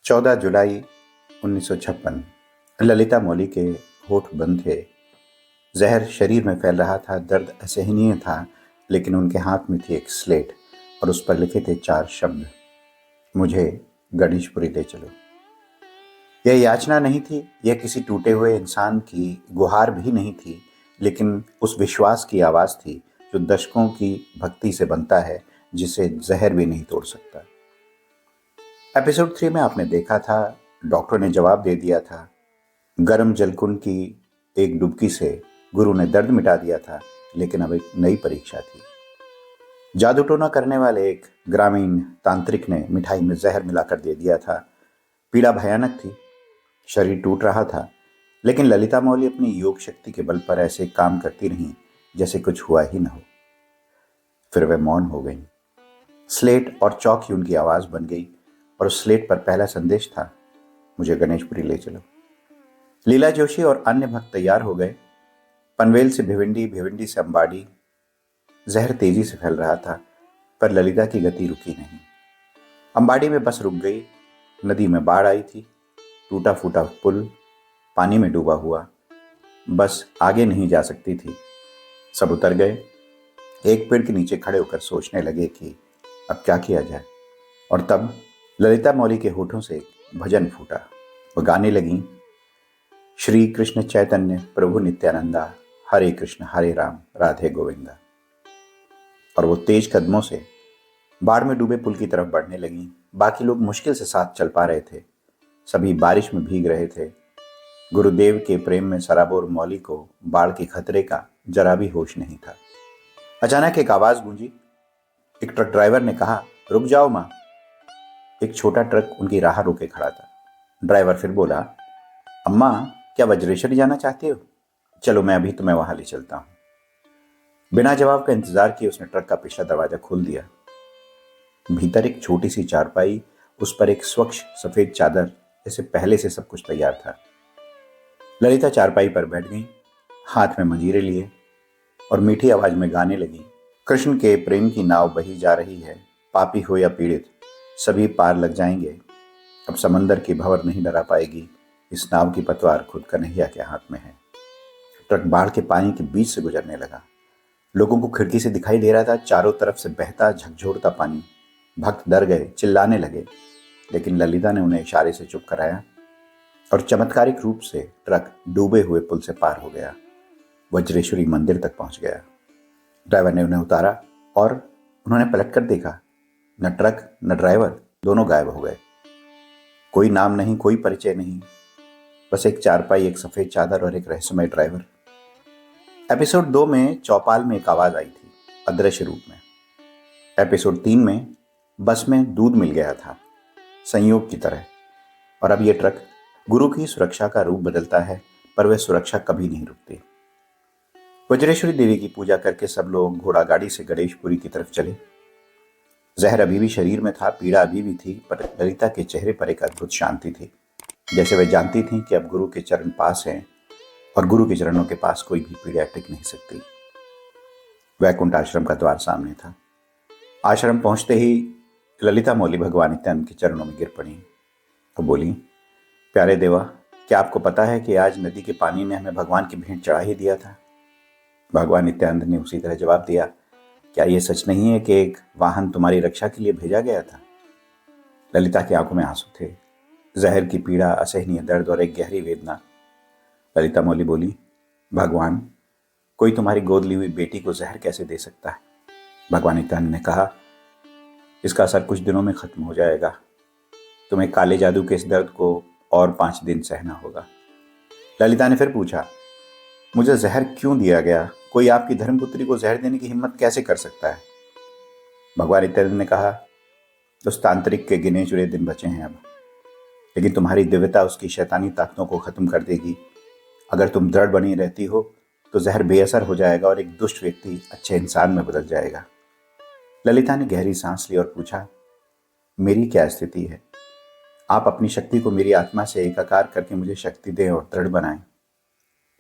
14 जुलाई 1956। ललिता मौली के होठ बंद थे। जहर शरीर में फैल रहा था। दर्द असहनीय था, लेकिन उनके हाथ में थी एक स्लेट और उस पर लिखे थे 4 शब्द, मुझे गणेशपुरी ले चलो। यह याचना नहीं थी, यह किसी टूटे हुए इंसान की गुहार भी नहीं थी, लेकिन उस विश्वास की आवाज़ थी जो दशकों की भक्ति से बनता है, जिसे जहर भी नहीं तोड़ सकता। एपिसोड 3 में आपने देखा था, डॉक्टर ने जवाब दे दिया था। गर्म जलकुंड की एक डुबकी से गुरु ने दर्द मिटा दिया था, लेकिन अब एक नई परीक्षा थी। जादू टोना करने वाले एक ग्रामीण तांत्रिक ने मिठाई में जहर मिलाकर दे दिया था। पीड़ा भयानक थी, शरीर टूट रहा था, लेकिन ललिता मौली अपनी योग शक्ति के बल पर ऐसे काम करती रहीं जैसे कुछ हुआ ही न हो। फिर वह मौन हो गई। स्लेट और चौक ही उनकी आवाज बन गई और उस स्लेट पर पहला संदेश था, मुझे गणेशपुरी ले चलो। लीला जोशी और अन्य भक्त तैयार हो गए। पनवेल से भिवंडी, भिवंडी से अंबाड़ी। जहर तेजी से फैल रहा था, पर ललिता की गति रुकी नहीं। अंबाड़ी में बस रुक गई। नदी में बाढ़ आई थी। टूटा फूटा पुल पानी में डूबा हुआ। बस आगे नहीं जा सकती थी। सब उतर गए। एक पेड़ के नीचे खड़े होकर सोचने लगे कि अब क्या किया जाए। और तब ललिता मौली के होठों से एक भजन फूटा। वो गाने लगी, श्री कृष्ण चैतन्य प्रभु नित्यानंदा, हरे कृष्ण हरे राम राधे गोविंदा। और वो तेज कदमों से बाढ़ में डूबे पुल की तरफ बढ़ने लगी। बाकी लोग मुश्किल से साथ चल पा रहे थे। सभी बारिश में भीग रहे थे। गुरुदेव के प्रेम में सराबोर मौली को बाढ़ के खतरे का जरा भी होश नहीं था। अचानक एक आवाज गूंजी। एक ट्रक ड्राइवर ने कहा, रुक जाओ मां। एक छोटा ट्रक उनकी राह रोके खड़ा था। ड्राइवर फिर बोला, अम्मा क्या वज्रेश्वरी जाना चाहते हो? चलो मैं अभी तुम्हें वहां ले चलता हूं। बिना जवाब का इंतजार किए उसने ट्रक का पिछला दरवाजा खोल दिया। भीतर एक छोटी सी चारपाई, उस पर एक स्वच्छ सफेद चादर, जैसे पहले से सब कुछ तैयार था। ललिता चारपाई पर बैठ गई, हाथ में मंजीरे लिए और मीठी आवाज में गाने लगी, कृष्ण के प्रेम की नाव बही जा रही है, पापी हो या पीड़ित सभी पार लग जाएंगे। अब समंदर की भंवर नहीं डरा पाएगी, इस नाव की पतवार खुद कन्हैया के हाथ में है। ट्रक बाढ़ के पानी के बीच से गुजरने लगा। लोगों को खिड़की से दिखाई दे रहा था चारों तरफ से बहता झकझोरता पानी। भक्त डर गए, चिल्लाने लगे, लेकिन ललिता ने उन्हें इशारे से चुप कराया और चमत्कारिक रूप से ट्रक डूबे हुए पुल से पार हो गया, वज्रेश्वरी मंदिर तक पहुंच गया। ड्राइवर ने उन्हें उतारा और उन्होंने पलटकर देखा, न ट्रक न ड्राइवर, दोनों गायब हो गए। कोई नाम नहीं, कोई परिचय नहीं, बस एक चारपाई, एक सफेद चादर और एक रहस्यमय ड्राइवर। एपिसोड 2 में चौपाल में एक आवाज आई थी, अदृश्य रूप में। एपिसोड 3 में बस में दूध मिल गया था, संयोग की तरह। और अब यह ट्रक गुरु की सुरक्षा का रूप बदलता है, पर वह सुरक्षा कभी नहीं रुकती। वज्रेश्वरी देवी की पूजा करके सब लोग घोड़ा गाड़ी से गणेशपुरी की तरफ चले। जहर अभी भी शरीर में था, पीड़ा अभी भी थी, पर ललिता के चेहरे पर एक अद्भुत शांति थी, जैसे वह जानती थी कि अब गुरु के चरण पास हैं और गुरु के चरणों के पास कोई भी पीड़ा टिक नहीं सकती। वैकुंठ आश्रम का द्वार सामने था। आश्रम पहुंचते ही ललिता मौली भगवान नित्यानंद के चरणों में गिर पड़ी और बोली, प्यारे देवा, क्या आपको पता है कि आज नदी के पानी ने हमें भगवान की भेंट चढ़ा ही दिया था? भगवान नित्यानंद ने उसी तरह जवाब दिया, क्या यह सच नहीं है कि एक वाहन तुम्हारी रक्षा के लिए भेजा गया था? ललिता की आंखों में आंसू थे, जहर की पीड़ा, असहनीय दर्द और एक गहरी वेदना। ललिता मौली बोली, भगवान, कोई तुम्हारी गोद ली हुई बेटी को जहर कैसे दे सकता है? भगवान नित्यानंद ने कहा, इसका असर कुछ दिनों में खत्म हो जाएगा। तुम्हें काले जादू के इस दर्द को और 5 दिन सहना होगा। ललिता ने फिर पूछा, मुझे जहर क्यों दिया गया? कोई आपकी धर्मपुत्री को जहर देने की हिम्मत कैसे कर सकता है? भगवान नित्यानंद ने कहा, उस तांत्रिक के गिने चुने दिन बचे हैं अब, लेकिन तुम्हारी दिव्यता उसकी शैतानी ताकतों को खत्म कर देगी। अगर तुम दृढ़ बनी रहती हो तो जहर बेअसर हो जाएगा और एक दुष्ट व्यक्ति अच्छे इंसान में बदल जाएगा। ललिता ने गहरी सांस ली और पूछा, मेरी क्या स्थिति है? आप अपनी शक्ति को मेरी आत्मा से एकाकार करके मुझे शक्ति दें और दृढ़ बनाएं।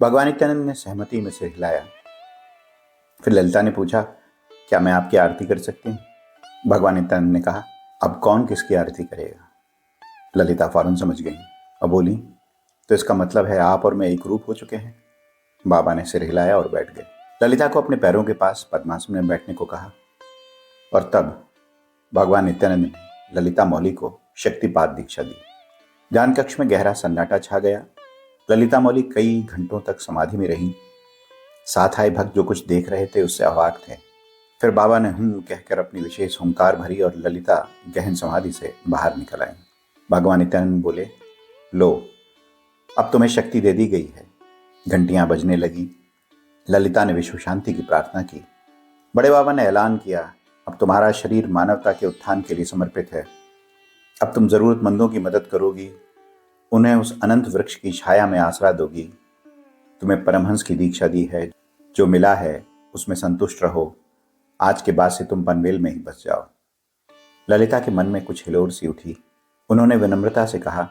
भगवान नित्यानंद ने सहमति में सिर हिलाया। फिर ललिता ने पूछा, क्या मैं आपकी आरती कर सकती हूँ? भगवान नित्यानंद ने कहा, अब कौन किसकी आरती करेगा? ललिता फौरन समझ गई और बोली, तो इसका मतलब है आप और मैं एक रूप हो चुके हैं। बाबा ने सिर हिलाया और बैठ गए। ललिता को अपने पैरों के पास पद्मासन में बैठने को कहा और तब भगवान नित्यानंद ने ललिता मौली को शक्तिपात दीक्षा दी। ध्यान कक्ष में गहरा सन्नाटा छा गया। ललिता मौली कई घंटों तक समाधि में रही। साथ आए भक्त जो कुछ देख रहे थे उससे अवाक थे। फिर बाबा ने कहकर अपनी विशेष हुंकार भरी और ललिता गहन समाधि से बाहर निकल आई। भगवान नित्यानंद बोले, लो अब तुम्हें शक्ति दे दी गई है। घंटियां बजने लगी। ललिता ने विश्व शांति की प्रार्थना की। बड़े बाबा ने ऐलान किया, अब तुम्हारा शरीर मानवता के उत्थान के लिए समर्पित है। अब तुम जरूरतमंदों की मदद करोगी, उन्हें उस अनंत वृक्ष की छाया में आसरा दोगी। तुम्हें परमहंस की दीक्षा दी है, जो मिला है उसमें संतुष्ट रहो। आज के बाद से तुम पनवेल में ही बस जाओ। ललिता के मन में कुछ हिलोर सी उठी। उन्होंने विनम्रता से कहा,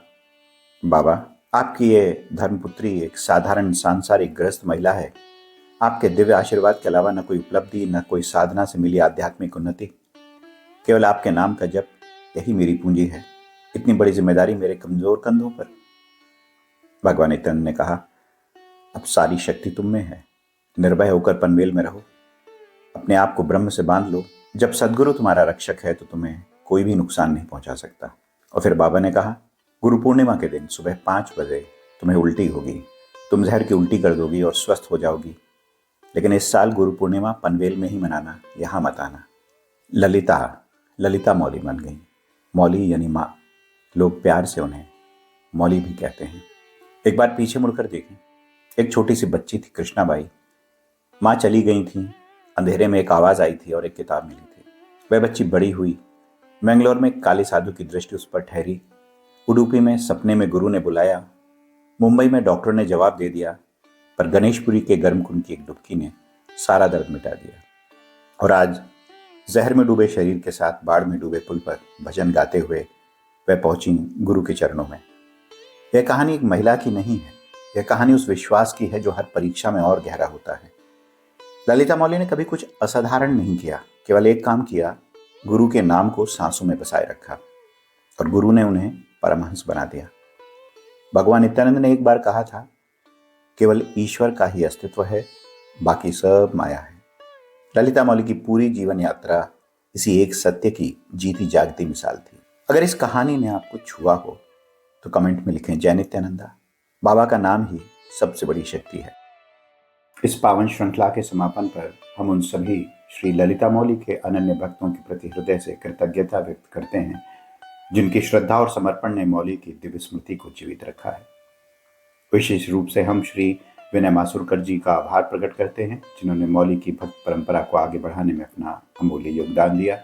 बाबा, आपकी ये धर्मपुत्री एक साधारण सांसारिक गृहस्थ महिला है। आपके दिव्य आशीर्वाद के अलावा न कोई उपलब्धि, न कोई साधना से मिली आध्यात्मिक उन्नति। केवल आपके नाम का जप, यही मेरी पूंजी है। इतनी बड़ी जिम्मेदारी मेरे कमजोर कंधों पर। भगवान नित्यानंद ने कहा, अब सारी शक्ति तुम में है। निर्भय होकर पनवेल में रहो। अपने आप को ब्रह्म से बांध लो। जब सदगुरु तुम्हारा रक्षक है तो तुम्हें कोई भी नुकसान नहीं पहुंचा सकता। और फिर बाबा ने कहा, गुरु पूर्णिमा के दिन सुबह 5 बजे तुम्हें उल्टी होगी। तुम जहर की उल्टी कर दोगी और स्वस्थ हो जाओगी। लेकिन इस साल गुरु पूर्णिमा पनवेल में ही मनाना, यहाँ मत आना। ललिता मौली बन गई। मौली यानी माँ। लोग प्यार से उन्हें मौली भी कहते हैं। एक बार पीछे मुड़कर देखें। एक छोटी सी बच्ची थी, कृष्णाबाई। माँ चली गई थी। अंधेरे में एक आवाज आई थी और एक किताब मिली थी। वह बच्ची बड़ी हुई। मैंगलोर में काली साधु की दृष्टि उस पर ठहरी। उडुपी में सपने में गुरु ने बुलाया। मुंबई में डॉक्टर ने जवाब दे दिया। पर गणेशपुरी के गर्म खून की एक डुबकी ने सारा दर्द मिटा दिया। और आज जहर में डूबे शरीर के साथ बाढ़ में डूबे पुल पर भजन गाते हुए वह पहुंची गुरु के चरणों में। यह कहानी एक महिला की नहीं है। यह कहानी उस विश्वास की है जो हर परीक्षा में और गहरा होता है। ललिता मौली ने कभी कुछ असाधारण नहीं किया, केवल एक काम किया, गुरु के नाम को सांसों में बसाए रखा और गुरु ने उन्हें परमहंस बना दिया। भगवान नित्यानंद ने एक बार कहा था, केवल ईश्वर का ही अस्तित्व है, बाकी सब माया है। ललिता मौली की पूरी जीवन यात्रा इसी एक सत्य की जीती जागती मिसाल थी। अगर इस कहानी ने आपको छुआ हो तो कमेंट में लिखें, जय नित्यानंदा। बाबा का नाम ही सबसे बड़ी शक्ति है। इस पावन श्रृंखला के समापन पर हम उन सभी श्री ललिता मौली के अनन्य भक्तों के प्रति हृदय से कृतज्ञता व्यक्त करते हैं, जिनकी श्रद्धा और समर्पण ने मौली की दिव्य स्मृति को जीवित रखा है। विशेष रूप से हम श्री विनय मासुरकर जी का आभार प्रकट करते हैं, जिन्होंने मौली की भक्त परंपरा को आगे बढ़ाने में अपना अमूल्य योगदान दिया।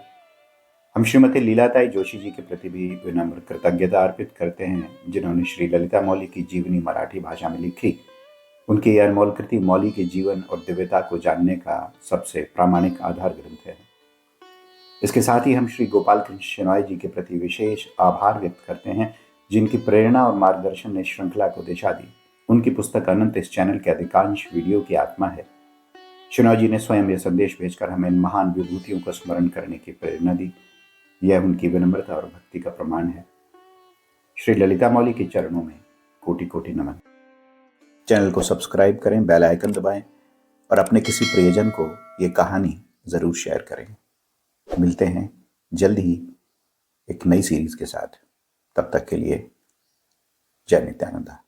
हम श्रीमती लीलाताई जोशी जी के प्रति भी विनम्र कृतज्ञता अर्पित करते हैं, जिन्होंने श्री ललिता मौली की जीवनी मराठी भाषा में लिखी। उनकी यह अनमोल कृति मौली के जीवन और दिव्यता को जानने का सबसे प्रामाणिक आधार ग्रंथ है। इसके साथ ही हम श्री गोपाल कृष्ण शेनॉय जी के प्रति विशेष आभार व्यक्त करते हैं, जिनकी प्रेरणा और मार्गदर्शन ने श्रृंखला को दिशा दी। उनकी पुस्तक अनंत इस चैनल के अधिकांश वीडियो की आत्मा है। शेनॉय जी ने स्वयं यह संदेश भेजकर हमें इन महान विभूतियों को स्मरण करने की प्रेरणा दी। यह उनकी विनम्रता और भक्ति का प्रमाण है। श्री ललिता मौली के चरणों में कोटि कोटि नमन। चैनल को सब्सक्राइब करें, बेल आइकन दबाएं और अपने किसी प्रियजन को ये कहानी जरूर शेयर करें। मिलते हैं जल्द ही एक नई सीरीज के साथ। तब तक के लिए जय नित्यानंदा।